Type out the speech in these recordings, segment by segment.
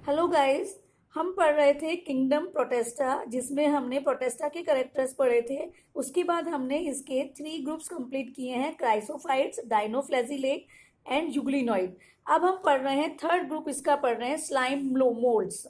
Hello guys. हम पढ़ रहे थे किंगडम प्रोटेस्टा, जिसमें हमने प्रोटेस्टा के कैरेक्टर्स पढ़े थे। उसके बाद हमने इसके 3 ग्रुप्स कंप्लीट किए हैं, क्राइसोफाइट्स, डाइनोफ्लेजिलेट एंड जुगलिनॉइड। अब हम पढ़ रहे हैं थर्ड ग्रुप, इसका पढ़ रहे हैं slime moulds.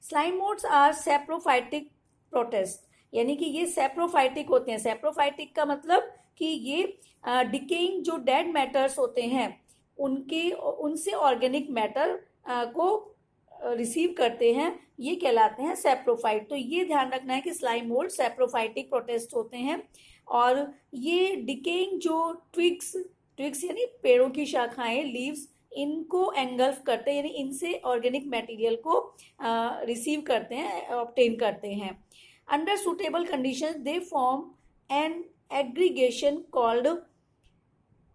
Slime moulds are saprophytic protist, यानी कि ये सेप्रोफाइटिक होते हैं। सेप्रोफाइटिक का मतलब कि ये डिकेइंग जो डेड मैटर्स होते हैं उनसे ऑर्गेनिक मैटर को रिसीव करते हैं, ये कहलाते हैं सेप्रोफाइट। तो ये ध्यान रखना है कि स्लाइम मोल्ड सेप्रोफाइटिक प्रोटेस्ट होते हैं। और ये डिकेइंग जो ट्विग्स यानी पेड़ों की शाखाएं, लीव्स, इनको एंगल्फ करते हैं, यानी इनसे ऑर्गेनिक मटेरियल को रिसीव करते हैं, ऑब्टेन करते हैं। Under suitable conditions they form an aggregation called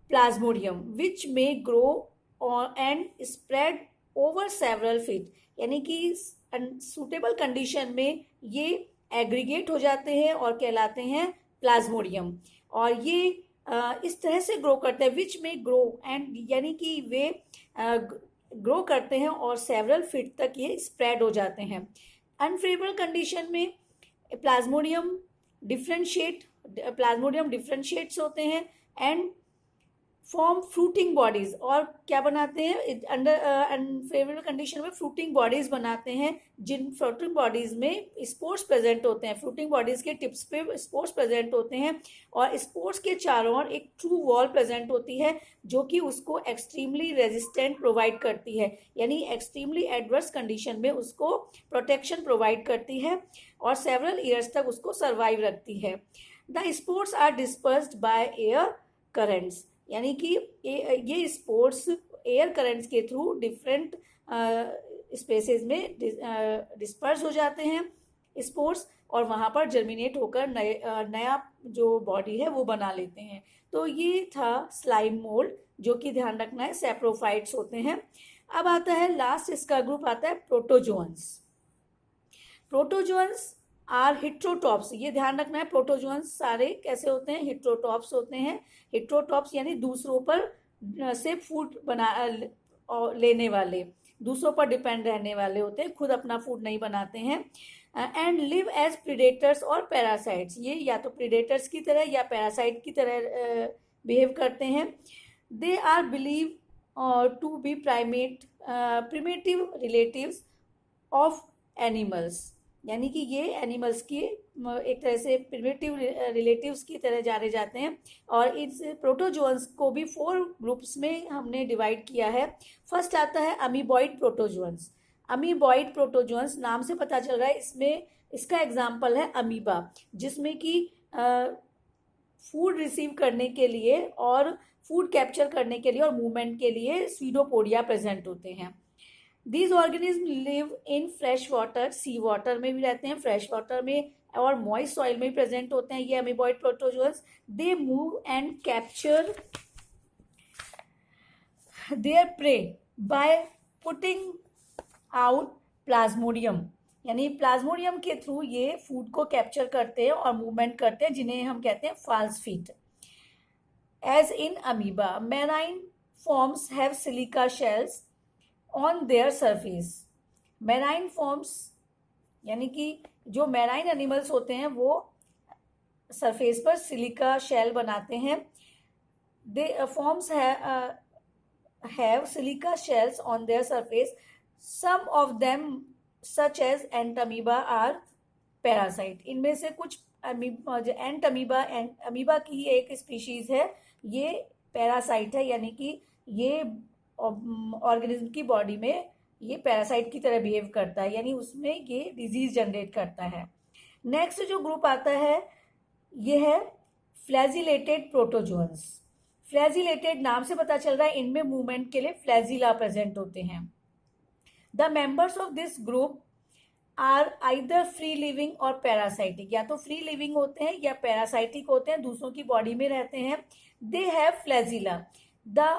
plasmodium which में grow and spread over several feet, यानी कि सुटेबल कंडीशन में ये एग्रीगेट हो जाते हैं और कहलाते हैं प्लाज्मोडियम। और ये इस तरह से ग्रो करते हैं, विच में ग्रो एंड, यानी कि वे ग्रो करते हैं और सेवरल फीट तक ये स्प्रेड हो जाते हैं। अनफेवरेबल कंडीशन में प्लाज्मोडियम डिफरेंशिएट्स होते हैं एंड फॉर्म फ्रूटिंग बॉडीज, और क्या बनाते हैं अंडर अनफेवरेबल कंडीशन में फ्रूटिंग बॉडीज बनाते हैं, जिन फ्रूटिंग बॉडीज में स्पोर्स प्रेजेंट होते हैं। फ्रूटिंग बॉडीज के टिप्स पे स्पोर्स प्रेजेंट होते हैं और स्पोर्स के चारों ओर एक ट्रू वॉल प्रेजेंट होती है जो कि उसको एक्सट्रीमली रेजिस्टेंट प्रोवाइड करती है, यानी एक्सट्रीमली एडवर्स कंडीशन में उसको प्रोटेक्शन प्रोवाइड करती है और सेवरल ईयर्स तक उसको सर्वाइव रखती है। The spores are dispersed by air currents, यानी कि ये स्पोर्ट्स एयर करंट्स के थ्रू डिफरेंट स्पेसेस में डिस्पर्स हो जाते हैं स्पोर्ट्स, और वहाँ पर जर्मिनेट होकर नया जो बॉडी है वो बना लेते हैं। तो ये था स्लाइम मोल्ड, जो कि ध्यान रखना है सेप्रोफाइट्स होते हैं। अब आता है लास्ट, इसका ग्रुप आता है प्रोटोजोअन्स। प्रोटोजोअन्स आर हिट्रोटॉप्स, ये ध्यान रखना है। प्रोटोजोअन्स सारे कैसे होते हैं? हिट्रोटॉप्स होते हैं। हिट्रोटॉप्स यानी दूसरों पर से फूड लेने वाले, दूसरों पर डिपेंड रहने वाले होते हैं, खुद अपना फूड नहीं बनाते हैं। एंड लिव एज प्रीडेटर्स और पैरासाइट्स, ये या तो प्रीडेटर्स की तरह या पैरासाइट की तरह बिहेव करते हैं। They are believed to be primitive relatives of animals, यानी कि ये एनिमल्स की एक तरह से प्रिमिटिव रिलेटिव्स की तरह जाने जाते हैं। और इस प्रोटोजोअन्स को भी 4 ग्रुप्स में हमने डिवाइड किया है। फर्स्ट आता है अमीबॉइड प्रोटोजोअन्स। अमीबॉइड प्रोटोजोअन्स नाम से पता चल रहा है, इसमें इसका एग्जाम्पल है अमीबा, जिसमें कि फूड रिसीव करने के लिए और फूड कैप्चर करने के लिए और मूवमेंट के लिए स्यूडोपोडिया प्रेजेंट होते हैं। These organisms live in fresh water, sea water में भी रहते हैं, फ्रेश वाटर में और मॉइस्ट सॉइल में भी प्रेजेंट होते हैं ये amoeboid protozoans. They move and capture there pray by putting out Plasmodium, यानी प्लाज्मोडियम के थ्रू ये फूड को कैप्चर करते हैं और मूवमेंट करते हैं, जिन्हें हम कहते हैं false feet. As in amoeba, marine forms have silica shells on their surface. Marine forms यानी कि जो मैराइन एनिमल्स होते हैं वो सरफेस पर सिलिका शेल बनाते हैं। The forms have silica shells on their surface. Some of them such as entamoeba are parasite, इनमें से कुछ एंट अमीबा की एक स्पीशीज है, ये पैरासाइट है, यानी कि ये ऑर्गेनिज्म की बॉडी में ये पैरासाइट की तरह बिहेव करता है, यानी उसमें ये डिजीज जनरेट करता है। नेक्स्ट जो ग्रुप आता है ये है फ्लैजिलेटेड प्रोटोजोअन्स। फ्लैजिलेटेड नाम से पता चल रहा है इनमें मूवमेंट के लिए फ्लैजिला प्रेजेंट होते हैं। The members of this group are either free living or parasitic, या तो फ्री लिविंग होते हैं या पैरासाइटिक होते हैं, दूसरों की बॉडी में रहते हैं। They have flagella. The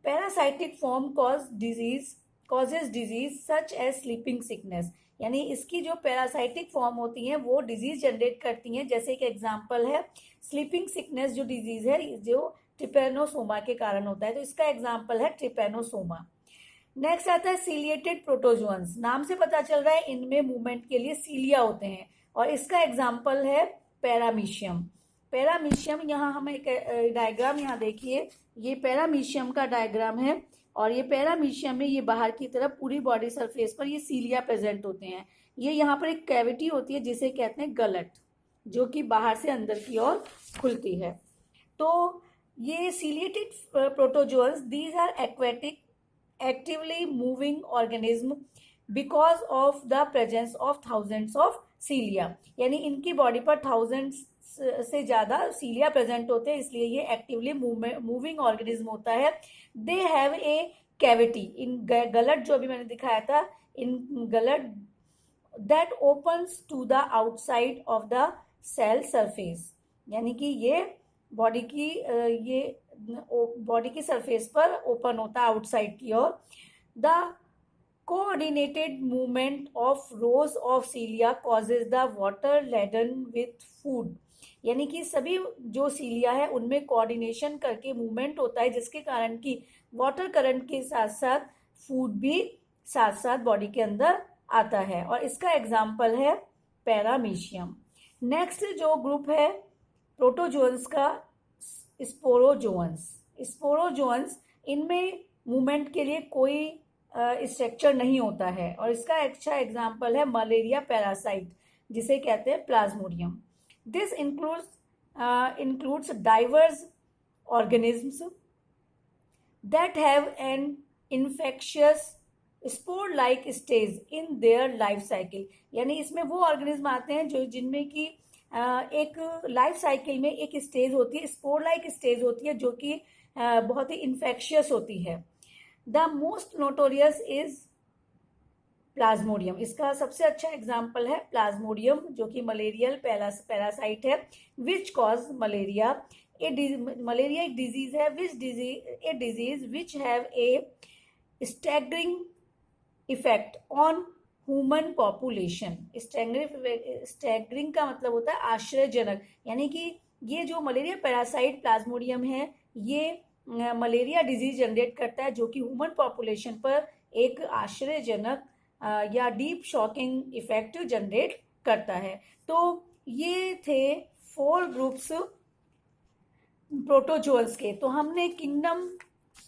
parasitic form causes disease such as sleeping sickness, यानी इसकी जो पैरासाइटिक फॉर्म होती हैं वो डिजीज जनरेट करती हैं, जैसे एक एग्जांपल है स्लीपिंग सिकनेस जो डिजीज है जो ट्रिपेनोसोमा के कारण होता है, तो इसका एग्जांपल है ट्रिपेनोसोमा। नेक्स्ट आता है सीलिएटेड प्रोटोजोअन्स। नाम से पता चल रहा है इनमें मूवमेंट के लिए सीलिया होते हैं और इसका एग्जाम्पल है पैरामीशियम। पैरामीशियम, यहाँ हम एक डायग्राम यहाँ देखिए, ये पैरामीशियम का डायग्राम है और ये पैरामीशियम में ये बाहर की तरफ पूरी बॉडी सरफेस पर ये सीलिया प्रेजेंट होते हैं। ये यहाँ पर एक कैविटी होती है जिसे कहते हैं गलट, जो कि बाहर से अंदर की ओर खुलती है। तो ये ciliated protozoans, these are aquatic actively moving organism because of the presence of thousands of cilia, यानी इनकी बॉडी पर थाउजेंड्स से ज़्यादा सीलिया प्रेजेंट होते हैं, इसलिए ये एक्टिवली मूविंग ऑर्गेनिज्म होता है। दे हैव ए कैविटी, इन गलट जो अभी मैंने दिखाया था, in gullet that opens to the outside of the cell surface, यानी कि ये बॉडी की सरफेस पर ओपन होता है आउटसाइड की ओर। The coordinated movement of rows of cilia causes the water laden with food, यानी कि सभी जो सीलिया है उनमें कोऑर्डिनेशन करके मूवमेंट होता है, जिसके कारण कि वाटर करंट के साथ साथ फूड भी साथ साथ बॉडी के अंदर आता है और इसका एग्जाम्पल है पैरामीशियम। नेक्स्ट जो ग्रुप है प्रोटोजोअन्स का, स्पोरोजोअन्स। स्पोरोजोअन्स, इनमें मूवमेंट के लिए कोई स्ट्रक्चर नहीं होता है और इसका अच्छा एग्जाम्पल है मलेरिया पैरासाइट, जिसे कहते हैं Plasmodium. This includes diverse organisms that have an infectious spore like stage in their life cycle, यानी इसमें वो ऑर्गेनिज्म आते हैं जो जिनमें की एक लाइफ साइकिल में एक स्टेज होती है, स्पोर लाइक स्टेज होती है, जो कि बहुत ही इन्फेक्शियस होती है। The most notorious is Plasmodium, इसका सबसे अच्छा एग्जाम्पल है प्लाज्मोडियम, जो कि मलेरियल पैरासाइट है, विच कॉज मलेरिया। मलेरिया एक डिजीज है, a disease which have a staggering effect on human population. Staggering का मतलब होता है आश्चर्यजनक, यानी कि ये जो मलेरिया पैरासाइट प्लाज्मोडियम है, ये मलेरिया डिजीज जनरेट करता है, जो कि ह्यूमन पॉपुलेशन पर एक आश्चर्यजनक या डीप शॉकिंग इफेक्ट जनरेट करता है। तो ये थे 4 ग्रुप्स प्रोटोजोअन्स के। तो हमने किंगडम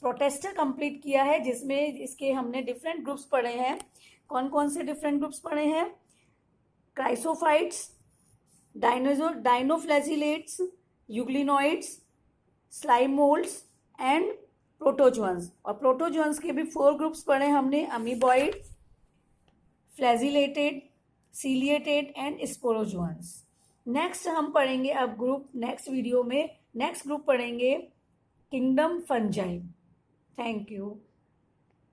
प्रोटेस्टा कंप्लीट किया है, जिसमें इसके हमने डिफरेंट ग्रुप्स पढ़े हैं। कौन कौन से डिफरेंट ग्रुप्स पढ़े हैं? Chrysophytes, dinoflagellates, euglenoids, slime moulds and protozoans. और प्रोटोजोअन्स के भी 4 ग्रुप्स पढ़े हमने, amoeboid, flagellated, ciliated and स्पोरोजोअन्स। Next हम पढ़ेंगे अब ग्रुप, नेक्स्ट वीडियो में नेक्स्ट ग्रुप पढ़ेंगे किंगडम फंजाई। Thank you.